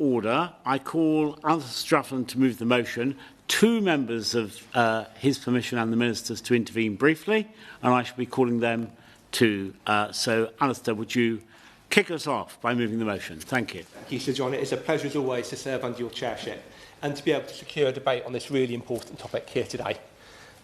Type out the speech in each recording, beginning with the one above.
order. I call Alistair Strafford to move the motion. 2 members of his permission and the Minister's to intervene briefly, and I shall be calling them too. So, Alistair, would you kick us off by moving the motion? Thank you. Thank you, Sir John. It is a pleasure, as always, to serve under your chairship and to be able to secure a debate on this really important topic here today.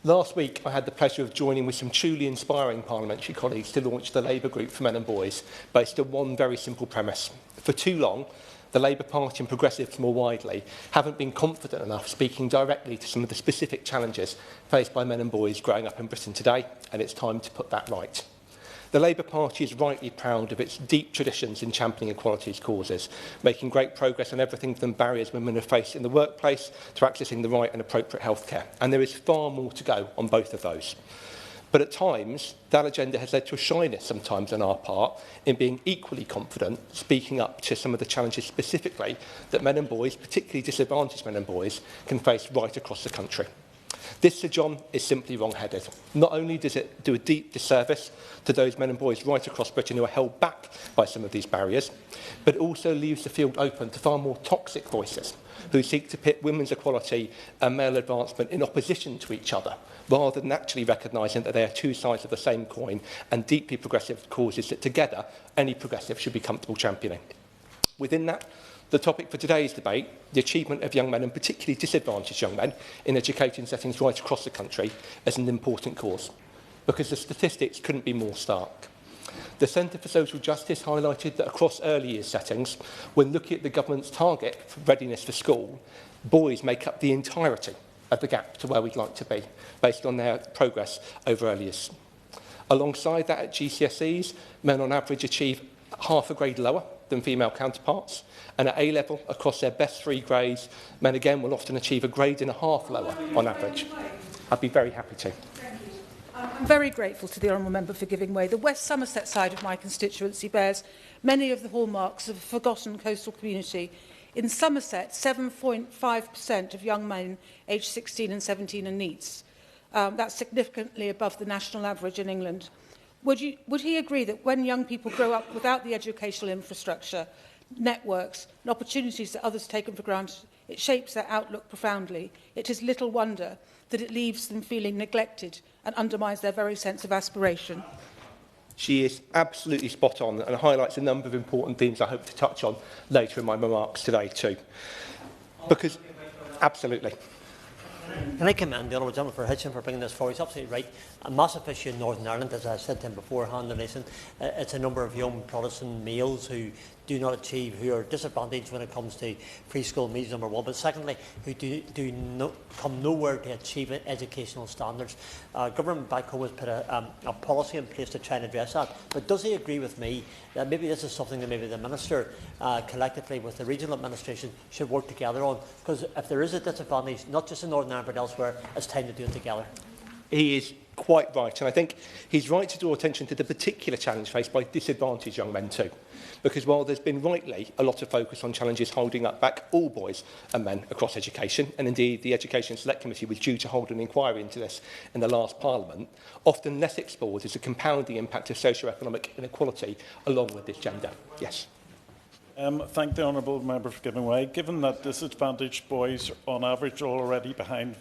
Last week, I had the pleasure of joining with some truly inspiring parliamentary colleagues to launch the Labour Group for Men and Boys, based on one very simple premise. For too long, the Labour Party and Progressives more widely haven't been confident enough speaking directly to some of the specific challenges faced by men and boys growing up in Britain today, and it's time to put that right. The Labour Party is rightly proud of its deep traditions in championing equalities causes, making great progress on everything from barriers women have faced in the workplace to accessing the right and appropriate healthcare. And there is far more to go on both of those. But at times, that agenda has led to a shyness sometimes on our part in being equally confident, speaking up to some of the challenges specifically that men and boys, particularly disadvantaged men and boys, can face right across the country. This, Sir John, is simply wrong-headed. Not only does it do a deep disservice to those men and boys right across Britain who are held back by some of these barriers, but it also leaves the field open to far more toxic voices who seek to pit women's equality and male advancement in opposition to each other, rather than actually recognising that they are 2 sides of the same coin and deeply progressive causes that together any progressive should be comfortable championing. Within that, the topic for today's debate, the achievement of young men, and particularly disadvantaged young men, in education settings right across the country, is an important cause, because the statistics couldn't be more stark. The Centre for Social Justice highlighted that across early years settings, when looking at the government's target for readiness for school, boys make up the entirety of the gap to where we'd like to be, based on their progress over early years. Alongside that, at GCSEs, men on average achieve half a grade lower than female counterparts, and at A-level, across their best 3 grades, men again will often achieve a grade and a half lower on average. I'd be very happy to. I'm very grateful to the Honourable Member for giving way. The West Somerset side of my constituency bears many of the hallmarks of a forgotten coastal community. In Somerset, 7.5% of young men aged 16 and 17 are NEETs. That's significantly above the national average in England. Would he agree that when young people grow up without the educational infrastructure, networks and opportunities that others take for granted, it shapes their outlook profoundly? It is little wonder that it leaves them feeling neglected and undermines their very sense of aspiration. She is absolutely spot on and highlights a number of important themes I hope to touch on later in my remarks today too. Because, absolutely. Can I commend the Honourable Gentleman for Hitchin for bringing this forward? He's absolutely right. A massive issue in Northern Ireland, as I said to him beforehand, and it's a number of young Protestant males who do not achieve, who are disadvantaged when it comes to free school meals, number one, but secondly, who come nowhere to achieve educational standards. Government back home has put a policy in place to try and address that, but does he agree with me that maybe this is something that maybe the Minister, collectively with the regional administration, should work together on? Because if there is a disadvantage, not just in Northern Ireland but elsewhere, it's time to do it together. He is quite right, and I think he's right to draw attention to the particular challenge faced by disadvantaged young men too. Because while there's been rightly a lot of focus on challenges holding up back all boys and men across education, and indeed the Education Select Committee was due to hold an inquiry into this in the last Parliament, often less explored is the compounding impact of socio-economic inequality along with this gender. Yes. Thank the Honourable Member for giving way. Given that disadvantaged boys on average are already behind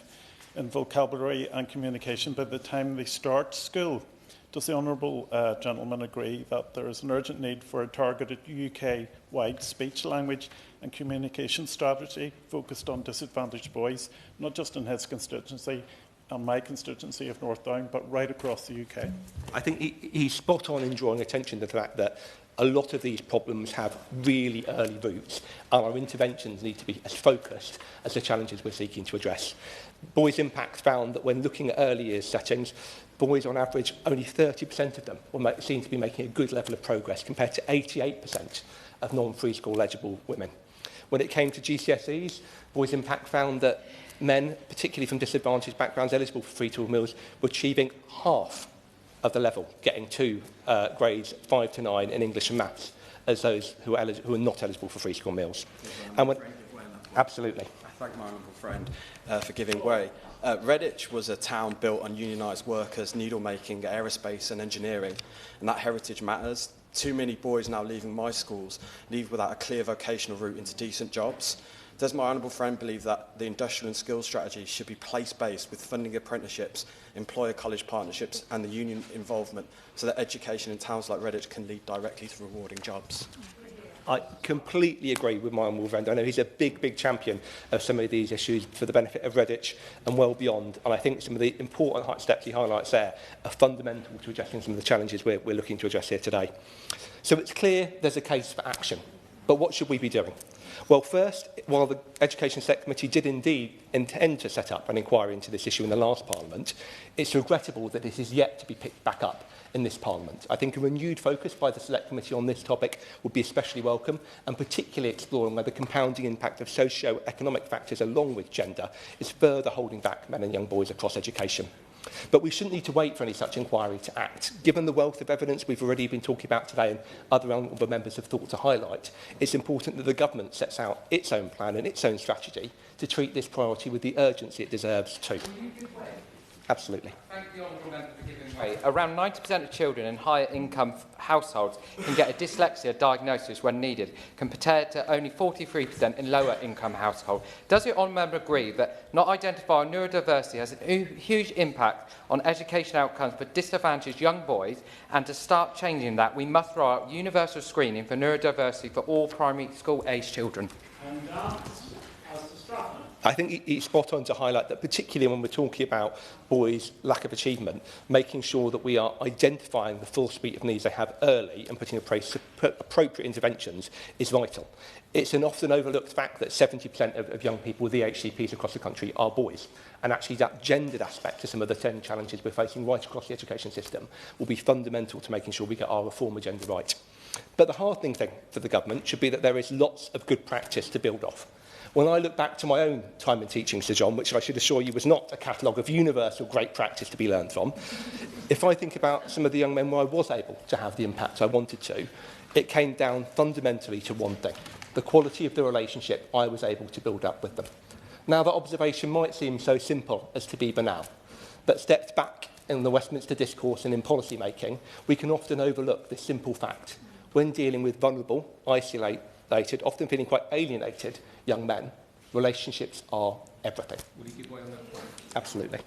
in vocabulary and communication by the time they start school, does the Honourable Gentleman agree that there is an urgent need for a targeted UK-wide speech, language and communication strategy focused on disadvantaged boys, not just in his constituency and my constituency of North Down, but right across the UK? I think he's spot on in drawing attention to the fact that a lot of these problems have really early roots, and our interventions need to be as focused as the challenges we're seeking to address. Boys Impact found that when looking at early years settings, boys on average, only 30% of them seem to be making a good level of progress compared to 88% of non-free school eligible women. When it came to GCSEs, Boys Impact found that men, particularly from disadvantaged backgrounds eligible for free school meals, were achieving half of the level, getting to grades 5 to 9 in English and maths, as those who are not eligible for free school meals. And absolutely. I thank my honourable friend for giving way. Redditch was a town built on unionised workers, needle-making, aerospace and engineering, and that heritage matters Too many boys now leaving my schools leave without a clear vocational route into decent jobs. Does my honourable friend believe that the industrial and skills strategy should be place-based with funding apprenticeships, employer-college partnerships and the union involvement so that education in towns like Redditch can lead directly to rewarding jobs? I completely agree with my honourable friend. I know he's a big champion of some of these issues for the benefit of Redditch and well beyond. And I think some of the important steps he highlights there are fundamental to addressing some of the challenges we're looking to address here today. So it's clear there's a case for action. But what should we be doing? Well, first, while the Education Select Committee did indeed intend to set up an inquiry into this issue in the last Parliament, it's regrettable that it is yet to be picked back up in this Parliament. I think a renewed focus by the Select Committee on this topic would be especially welcome, and particularly exploring whether the compounding impact of socio-economic factors along with gender is further holding back men and young boys across education. But we shouldn't need to wait for any such inquiry to act. Given the wealth of evidence we've already been talking about today and other honourable members have thought to highlight, it's important that the government sets out its own plan and its own strategy to treat this priority with the urgency it deserves too. Absolutely. Thank the honourable member for giving way. Around 90% of children in higher income households can get a dyslexia diagnosis when needed, compared to only 43% in lower income households. Does your honourable member agree that not identifying neurodiversity has a huge impact on education outcomes for disadvantaged young boys, and to start changing that, we must roll out universal screening for neurodiversity for all primary school age children? I think he's spot on to highlight that, particularly when we're talking about boys' lack of achievement, making sure that we are identifying the full suite of needs they have early and putting in place appropriate interventions is vital. It's an often overlooked fact that 70% of young people with EHCPs across the country are boys. And actually that gendered aspect to some of the 10 challenges we're facing right across the education system will be fundamental to making sure we get our reform agenda right. But the heartening thing for the government should be that there is lots of good practice to build off. When I look back to my own time in teaching, Sir John, which I should assure you was not a catalogue of universal great practice to be learned from, if I think about some of the young men where I was able to have the impact I wanted to, it came down fundamentally to one thing: the quality of the relationship I was able to build up with them. Now, that observation might seem so simple as to be banal, but stepped back in the Westminster discourse and in policy making, we can often overlook this simple fact. When dealing with vulnerable, isolated, often feeling quite alienated young men, relationships are everything. Will he give way on that point? Absolutely.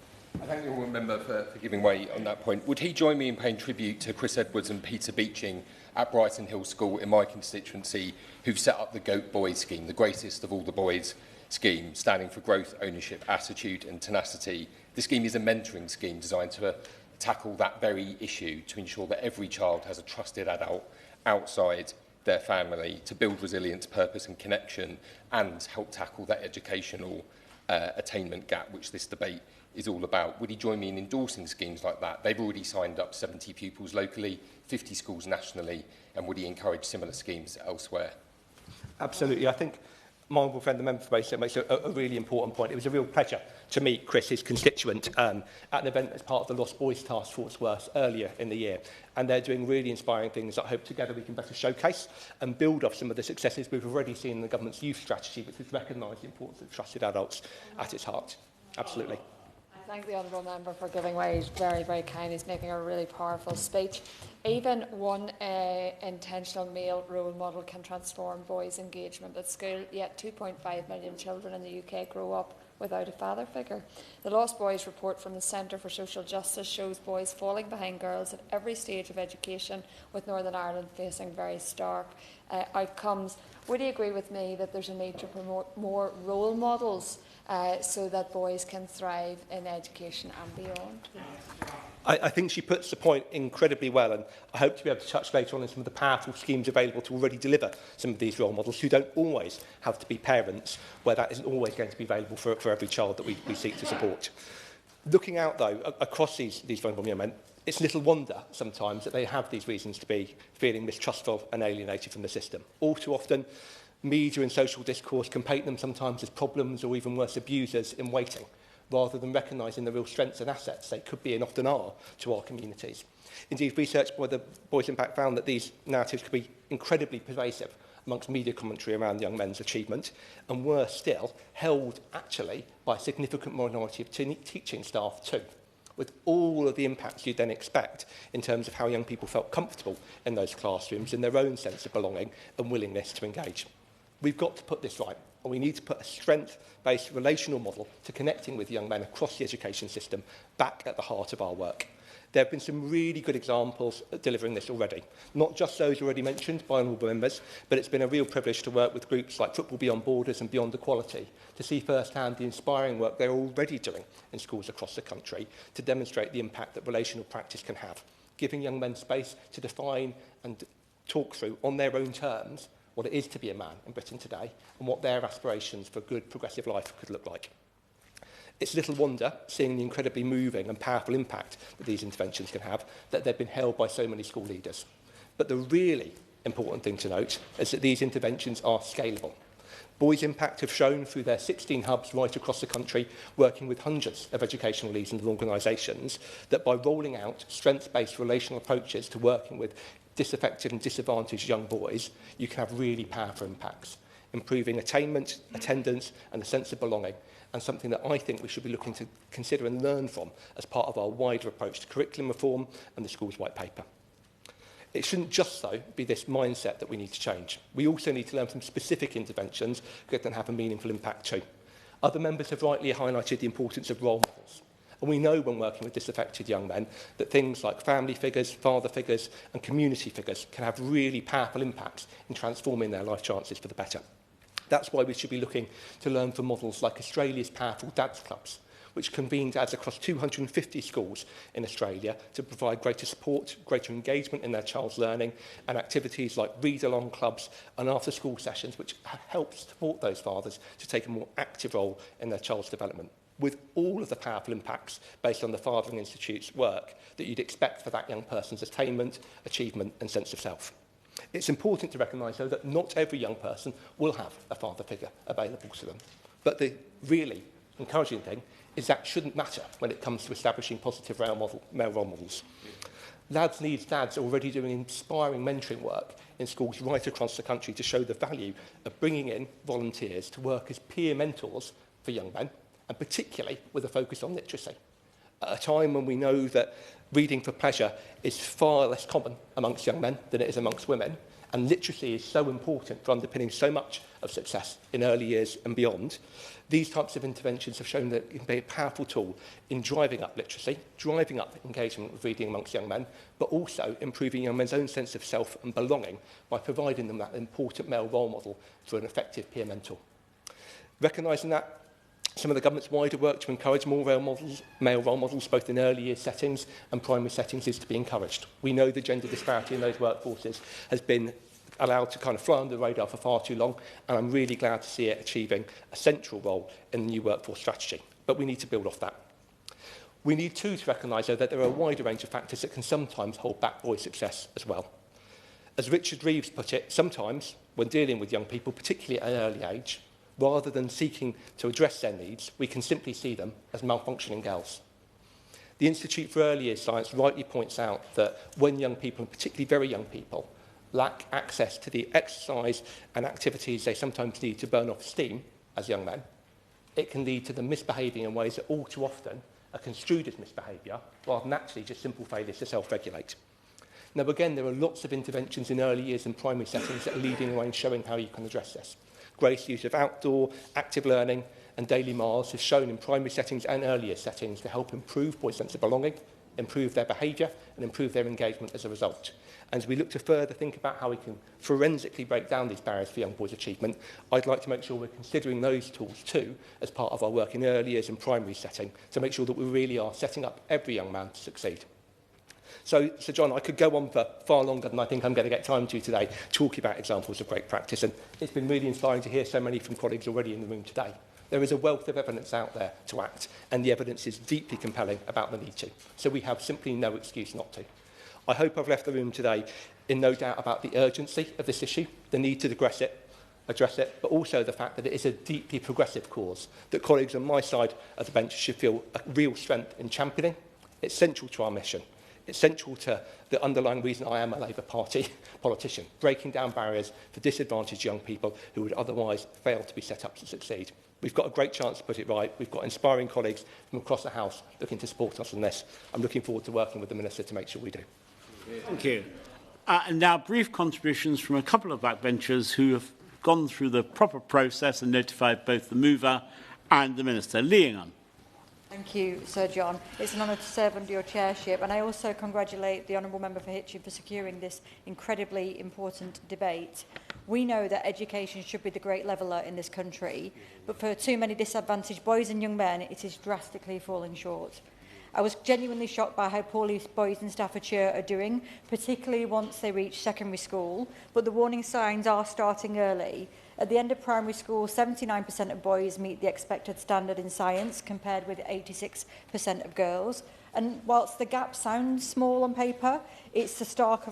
I thank the honourable member for giving way on that point. Would he join me in paying tribute to Chris Edwards and Peter Beeching at Brighton Hill School in my constituency, who've set up the GOAT Boys scheme, the greatest of all the boys scheme, standing for growth, ownership, attitude and tenacity. The scheme is a mentoring scheme designed to tackle that very issue, to ensure that every child has a trusted adult outside their family, to build resilience, purpose and connection, and help tackle that educational attainment gap, which this debate is all about. Would he join me in endorsing schemes like that? They've already signed up 70 pupils locally, 50 schools nationally, and would he encourage similar schemes elsewhere? Absolutely. I think my honourable friend, the member for Bayside, makes a really important point. It was a real pleasure to meet Chris, his constituent, at an event as part of the Lost Boys Task Force work earlier in the year. And they're doing really inspiring things that I hope together we can better showcase and build off some of the successes we've already seen in the government's youth strategy, which has recognised the importance of trusted adults at its heart. Absolutely. I thank the honourable member for giving way. He's very kind. He's making a really powerful speech. Even one intentional male role model can transform boys' engagement at school, yet 2.5 million children in the UK grow up without a father figure. The Lost Boys report from the Centre for Social Justice shows boys falling behind girls at every stage of education, with Northern Ireland facing very stark outcomes. Would you agree with me that there's a need to promote more role models so that boys can thrive in education and beyond? I think she puts the point incredibly well, and I hope to be able to touch later on in some of the powerful schemes available to already deliver some of these role models who don't always have to be parents, where that isn't always going to be available for every child that we seek to support. Looking out, though, across these vulnerable young men, it's little wonder sometimes that they have these reasons to be feeling mistrustful and alienated from the system. All too often, media and social discourse can paint them sometimes as problems or even worse, abusers in waiting, rather than recognising the real strengths and assets they could be and often are to our communities. Indeed, research by the Boys Impact found that these narratives could be incredibly pervasive amongst media commentary around young men's achievement, and worse still, held actually by a significant minority of teaching staff too. with all of the impacts you'd then expect in terms of how young people felt comfortable in those classrooms, in their own sense of belonging and willingness to engage. We've got to put this right, and we need to put a strength-based relational model to connecting with young men across the education system back at the heart of our work. There have been some really good examples of delivering this already, not just those already mentioned by honourable members, but it's been a real privilege to work with groups like Football Beyond Borders and Beyond Equality to see firsthand the inspiring work they're already doing in schools across the country to demonstrate the impact that relational practice can have, giving young men space to define and talk through on their own terms what it is to be a man in Britain today and what their aspirations for a good progressive life could look like. It's little wonder, seeing the incredibly moving and powerful impact that these interventions can have, that they've been held by so many school leaders. But the really important thing to note is that these interventions are scalable. Boys Impact have shown through their 16 hubs right across the country, working with hundreds of educational leaders and organisations, that by rolling out strengths-based relational approaches to working with disaffected and disadvantaged young boys, you can have really powerful impacts, improving attainment, attendance and a sense of belonging, and something that I think we should be looking to consider and learn from as part of our wider approach to curriculum reform and the school's white paper. It shouldn't just, though, be this mindset that we need to change. We also need to learn from specific interventions that can have a meaningful impact too. Other members have rightly highlighted the importance of role models. And we know when working with disaffected young men that things like family figures, father figures and community figures can have really powerful impacts in transforming their life chances for the better. That's why we should be looking to learn from models like Australia's powerful dads clubs, which convene dads across 250 schools in Australia to provide greater support, greater engagement in their child's learning, and activities like read-along clubs and after-school sessions, which help support those fathers to take a more active role in their child's development, with all of the powerful impacts based on the Fathering Institute's work that you'd expect for that young person's attainment, achievement and sense of self. It's important to recognise, though, that not every young person will have a father figure available to them. But the really encouraging thing is that shouldn't matter when it comes to establishing positive male role models. Lads Needs Dads are already doing inspiring mentoring work in schools right across the country to show the value of bringing in volunteers to work as peer mentors for young men, and particularly with a focus on literacy. At a time when we know that reading for pleasure is far less common amongst young men than it is amongst women, and literacy is so important for underpinning so much of success in early years and beyond, these types of interventions have shown that it can be a powerful tool in driving up literacy, driving up engagement with reading amongst young men, but also improving young men's own sense of self and belonging by providing them that important male role model for an effective peer mentor. Recognising that, some of the government's wider work to encourage more male role models, both in early year settings and primary settings, is to be encouraged. We know the gender disparity in those workforces has been allowed to kind of fly under the radar for far too long, and I'm really glad to see it achieving a central role in the new workforce strategy. But we need to build off that. We need too to recognise, though, that there are a wider range of factors that can sometimes hold back boy success as well. As Richard Reeves put it, sometimes when dealing with young people, particularly at an early age, rather than seeking to address their needs, we can simply see them as malfunctioning girls. The Institute for Early Years Science rightly points out that when young people, and particularly very young people, lack access to the exercise and activities they sometimes need to burn off steam as young men, it can lead to them misbehaving in ways that all too often are construed as misbehaviour, rather than actually just simple failures to self-regulate. Now, again, there are lots of interventions in early years and primary settings that are leading the way and showing how you can address this. Great use of outdoor, active learning and daily miles is shown in primary settings and earlier settings to help improve boys' sense of belonging, improve their behaviour and improve their engagement as a result. And as we look to further think about how we can forensically break down these barriers for young boys' achievement, I'd like to make sure we're considering those tools too as part of our work in early years and primary setting to make sure that we really are setting up every young man to succeed. So John, I could go on for far longer than I think I'm going to get time to today, talking about examples of great practice. And it's been really inspiring to hear so many from colleagues already in the room today. There is a wealth of evidence out there to act, and the evidence is deeply compelling about the need to. So we have simply no excuse not to. I hope I've left the room today in no doubt about the urgency of this issue, the need to address it, but also the fact that it is a deeply progressive cause that colleagues on my side of the bench should feel a real strength in championing. It's central to our mission. It's central to the underlying reason I am a Labour Party politician, breaking down barriers for disadvantaged young people who would otherwise fail to be set up to succeed. We've got a great chance to put it right. We've got inspiring colleagues from across the House looking to support us on this. I'm looking forward to working with the Minister to make sure we do. Thank you. And now brief contributions from a couple of backbenchers who have gone through the proper process and notified both the mover and the Minister. Lee Ingham. Thank you, Sir John. It's an honour to serve under your chairship, and I also congratulate the Honourable Member for Hitchin for securing this incredibly important debate. We know that education should be the great leveller in this country, but for too many disadvantaged boys and young men, it is drastically falling short. I was genuinely shocked by how poorly boys in Staffordshire are doing, particularly once they reach secondary school, but the warning signs are starting early. At the end of primary school, 79% of boys meet the expected standard in science, compared with 86% of girls. And whilst the gap sounds small on paper, it's the start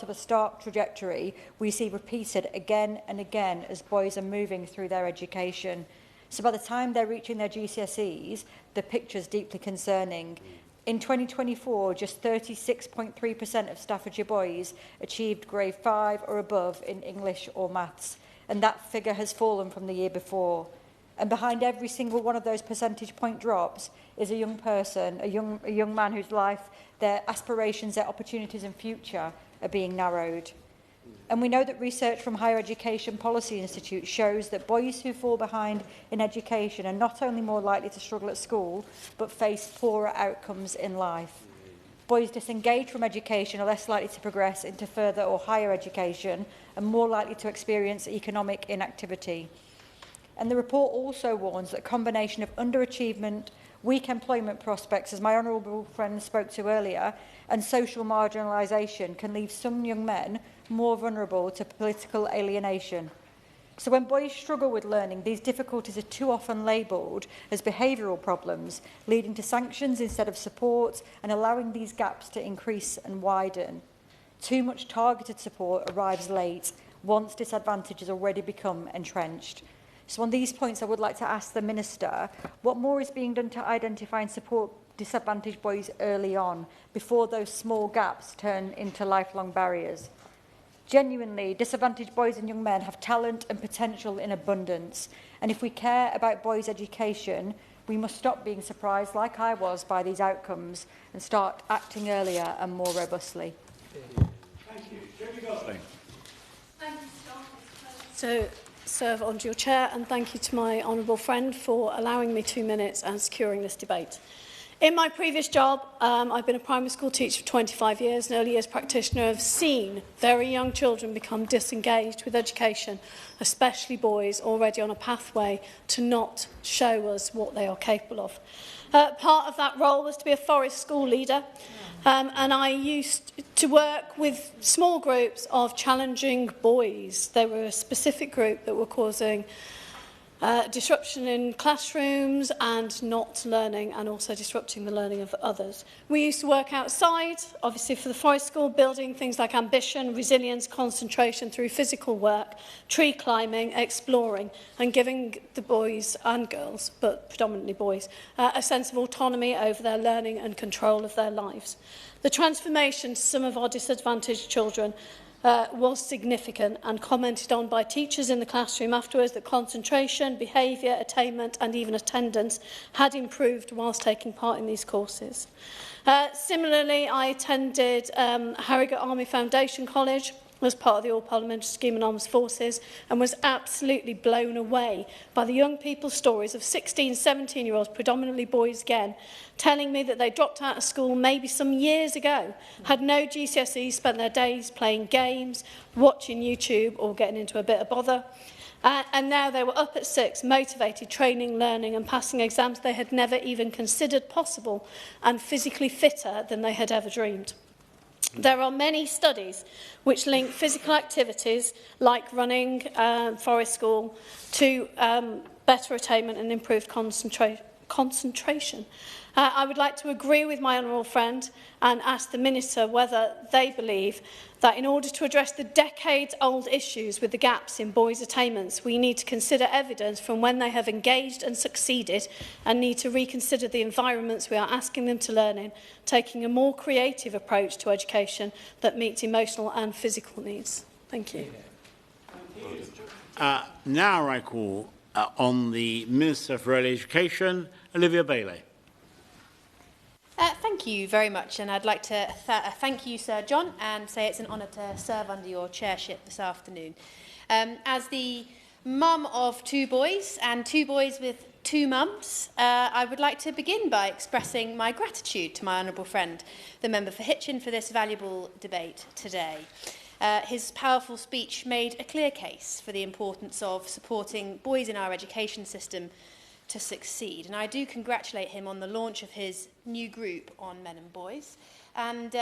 of a stark trajectory we see repeated again and again as boys are moving through their education. So by the time they're reaching their GCSEs, the picture's deeply concerning. In 2024, just 36.3% of Staffordshire boys achieved grade 5 or above in English or maths, and that figure has fallen from the year before. And behind every single one of those percentage point drops is a young person, a young man whose life, their aspirations, their opportunities and future are being narrowed. And we know that research from Higher Education Policy Institute shows that boys who fall behind in education are not only more likely to struggle at school, but face poorer outcomes in life. Boys disengaged from education are less likely to progress into further or higher education and more likely to experience economic inactivity. And the report also warns that a combination of underachievement, weak employment prospects, as my honourable friend spoke to earlier, and social marginalisation can leave some young men more vulnerable to political alienation. So when boys struggle with learning, these difficulties are too often labelled as behavioural problems, leading to sanctions instead of support and allowing these gaps to increase and widen. Too much targeted support arrives late, once disadvantage has already become entrenched. So on these points, I would like to ask the Minister, what more is being done to identify and support disadvantaged boys early on, before those small gaps turn into lifelong barriers? Genuinely, disadvantaged boys and young men have talent and potential in abundance. And if we care about boys' education, we must stop being surprised, like I was, by these outcomes and start acting earlier and more robustly. Thank you. Jodie Gosling. Thank you, Scott. To serve under your chair, and thank you to my honourable friend for allowing me 2 minutes and securing this debate. In my previous job, I've been a primary school teacher for 25 years, an early years practitioner. I've seen very young children become disengaged with education, especially boys already on a pathway to not show us what they are capable of. Part of that role was to be a forest school leader, and I used to work with small groups of challenging boys. They were a specific group that were causing disruption in classrooms and not learning, and also disrupting the learning of others. We used to work outside, obviously for the forest school, building things like ambition, resilience, concentration through physical work, tree climbing, exploring, and giving the boys and girls, but predominantly boys, a sense of autonomy over their learning and control of their lives. The transformation to some of our disadvantaged children was significant, and commented on by teachers in the classroom afterwards that concentration, behaviour, attainment and even attendance had improved whilst taking part in these courses. Similarly, I attended Harrogate Army Foundation College as part of the All-Parliamentary Scheme on Armed Forces, and was absolutely blown away by the young people's stories of 16, 17-year-olds, predominantly boys again, telling me that they dropped out of school maybe some years ago, had no GCSEs, spent their days playing games, watching YouTube or getting into a bit of bother. And now they were up at 6, motivated, training, learning and passing exams they had never even considered possible, and physically fitter than they had ever dreamed. There are many studies which link physical activities like running, forest school, to better attainment and improved concentration. I would like to agree with my honourable friend and ask the Minister whether they believe that in order to address the decades-old issues with the gaps in boys' attainments, we need to consider evidence from when they have engaged and succeeded, and need to reconsider the environments we are asking them to learn in, taking a more creative approach to education that meets emotional and physical needs. Thank you. Now I call on the Minister for Early Education, Olivia Bailey. Thank you very much, and I'd like to thank you, Sir John, and say it's an honour to serve under your chairship this afternoon. As the mum of 2 boys, and 2 boys with 2 mums, I would like to begin by expressing my gratitude to my honourable friend, the member for Hitchin, for this valuable debate today. His powerful speech made a clear case for the importance of supporting boys in our education system to succeed. And I do congratulate him on the launch of his new group on men and boys, and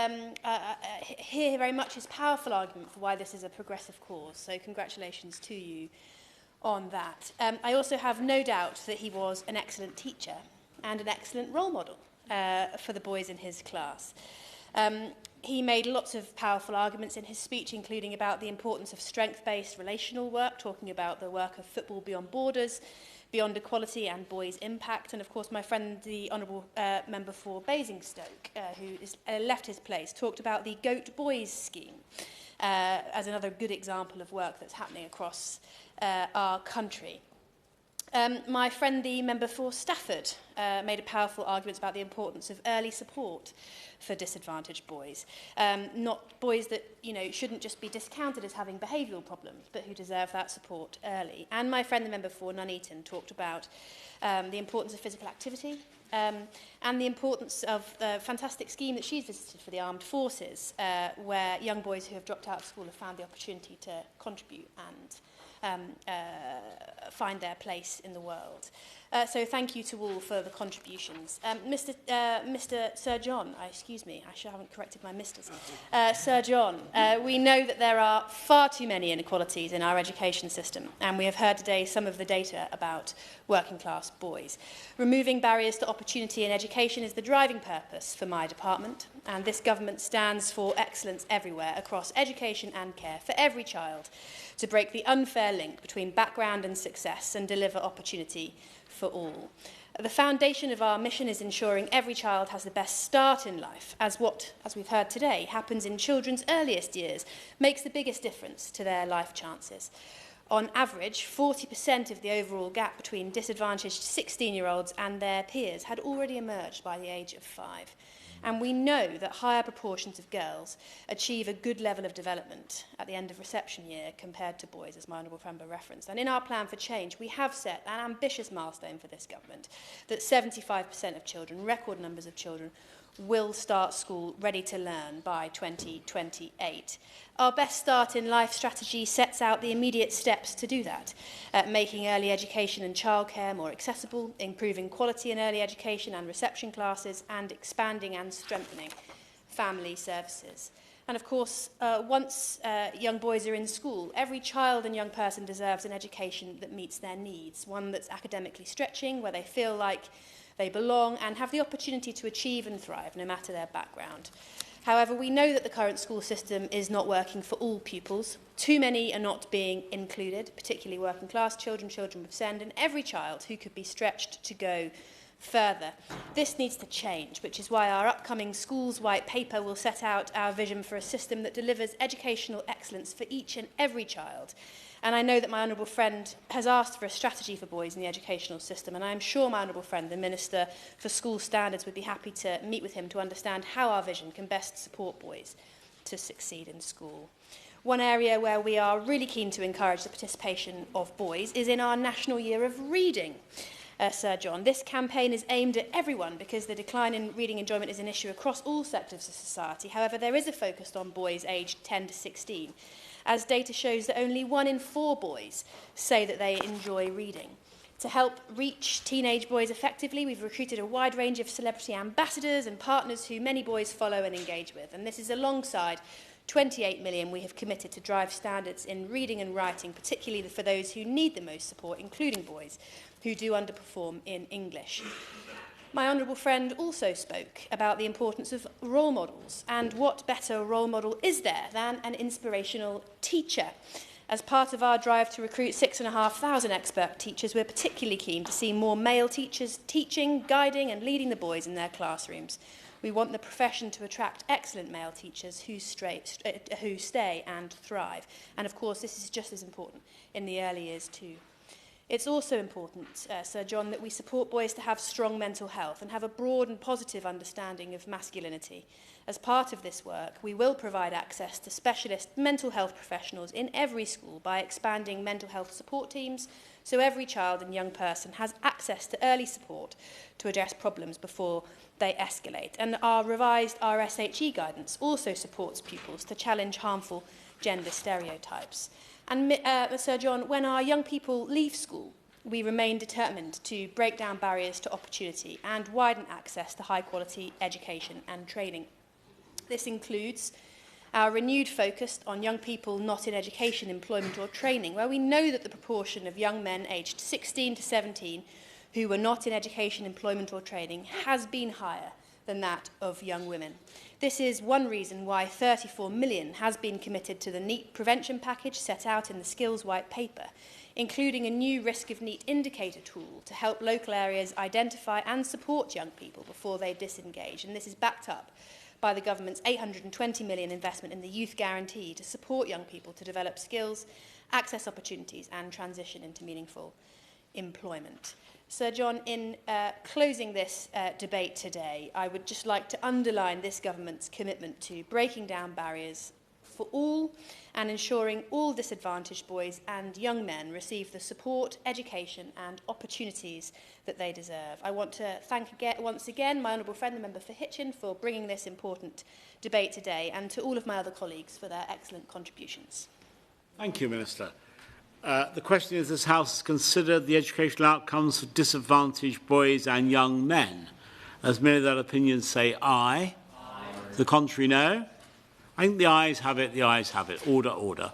hear very much his powerful argument for why this is a progressive cause. So congratulations to you on that. I also have no doubt that he was an excellent teacher and an excellent role model for the boys in his class. He made lots of powerful arguments in his speech, including about the importance of strength-based relational work, talking about the work of Football Beyond Borders, Beyond Equality and Boys' Impact. And of course, my friend, the Honourable Member for Basingstoke, who is, left his place, talked about the Goat Boys scheme as another good example of work that's happening across our country. My friend, the member for Stafford, made a powerful argument about the importance of early support for disadvantaged boys. Not boys that, shouldn't just be discounted as having behavioural problems, but who deserve that support early. And my friend, the member for Nuneaton, talked about the importance of physical activity and the importance of the fantastic scheme that she's visited for the armed forces, where young boys who have dropped out of school have found the opportunity to contribute and find their place in the world. So thank you to all for the contributions. Mr. Sir John, excuse me, I haven't corrected my misters. Sir John, we know that there are far too many inequalities in our education system, and we have heard today some of the data about working class boys. Removing barriers to opportunity in education is the driving purpose for my department, and this government stands for excellence everywhere across education and care for every child, to break the unfair link between background and success and deliver opportunity for all. The foundation of our mission is ensuring every child has the best start in life, as we've heard today, happens in children's earliest years, makes the biggest difference to their life chances. On average, 40% of the overall gap between disadvantaged 16-year-olds and their peers had already emerged by the age of 5. And we know that higher proportions of girls achieve a good level of development at the end of reception year compared to boys, as my honourable friend referenced. And in our plan for change, we have set an ambitious milestone for this government, that 75% of children, record numbers of children, will start school ready to learn by 2028. Our Best Start in Life strategy sets out the immediate steps to do that, making early education and childcare more accessible, improving quality in early education and reception classes, and expanding and strengthening family services. And of course, once young boys are in school, every child and young person deserves an education that meets their needs, one that's academically stretching, where they feel like they belong and have the opportunity to achieve and thrive, no matter their background. However, we know that the current school system is not working for all pupils. Too many are not being included, particularly working class children, children with SEND, and every child who could be stretched to go further. This needs to change, which is why our upcoming Schools White Paper will set out our vision for a system that delivers educational excellence for each and every child. And I know that my honourable friend has asked for a strategy for boys in the educational system, and I am sure my honourable friend, the Minister for School Standards, would be happy to meet with him to understand how our vision can best support boys to succeed in school. One area where we are really keen to encourage the participation of boys is in our National Year of Reading. Sir John, this campaign is aimed at everyone because the decline in reading enjoyment is an issue across all sectors of society. However, there is a focus on boys aged 10 to 16. As data shows that only 1 in 4 boys say that they enjoy reading. To help reach teenage boys effectively, we've recruited a wide range of celebrity ambassadors and partners who many boys follow and engage with. And this is alongside 28 million we have committed to drive standards in reading and writing, particularly for those who need the most support, including boys who do underperform in English. My honourable friend also spoke about the importance of role models, and what better role model is there than an inspirational teacher? As part of our drive to recruit 6,500 expert teachers, we're particularly keen to see more male teachers teaching, guiding and leading the boys in their classrooms. We want the profession to attract excellent male teachers who stay and thrive. And of course, this is just as important in the early years too. It's also important, Sir John, that we support boys to have strong mental health and have a broad and positive understanding of masculinity. As part of this work, we will provide access to specialist mental health professionals in every school by expanding mental health support teams, so every child and young person has access to early support to address problems before they escalate. And our revised RSHE guidance also supports pupils to challenge harmful gender stereotypes. And Sir John, when our young people leave school, we remain determined to break down barriers to opportunity and widen access to high-quality education and training. This includes our renewed focus on young people not in education, employment or training, where we know that the proportion of young men aged 16 to 17 who were not in education, employment or training has been higher than that of young women. This is one reason why 34 million has been committed to the NEET prevention package set out in the Skills White Paper, including a new risk of NEET indicator tool to help local areas identify and support young people before they disengage. And this is backed up by the government's £820 million investment in the Youth Guarantee to support young people to develop skills, access opportunities and transition into meaningful employment. Sir John, in closing this debate today, I would just like to underline this government's commitment to breaking down barriers for all and ensuring all disadvantaged boys and young men receive the support, education and opportunities that they deserve. I want to thank once again my honourable friend, the member for Hitchin, for bringing this important debate today, and to all of my other colleagues for their excellent contributions. Thank you, Minister. The question is, this House has considered the educational outcomes for disadvantaged boys and young men. As many of their opinions say aye. Aye. The contrary, no. I think the ayes have it, the ayes have it. Order, order.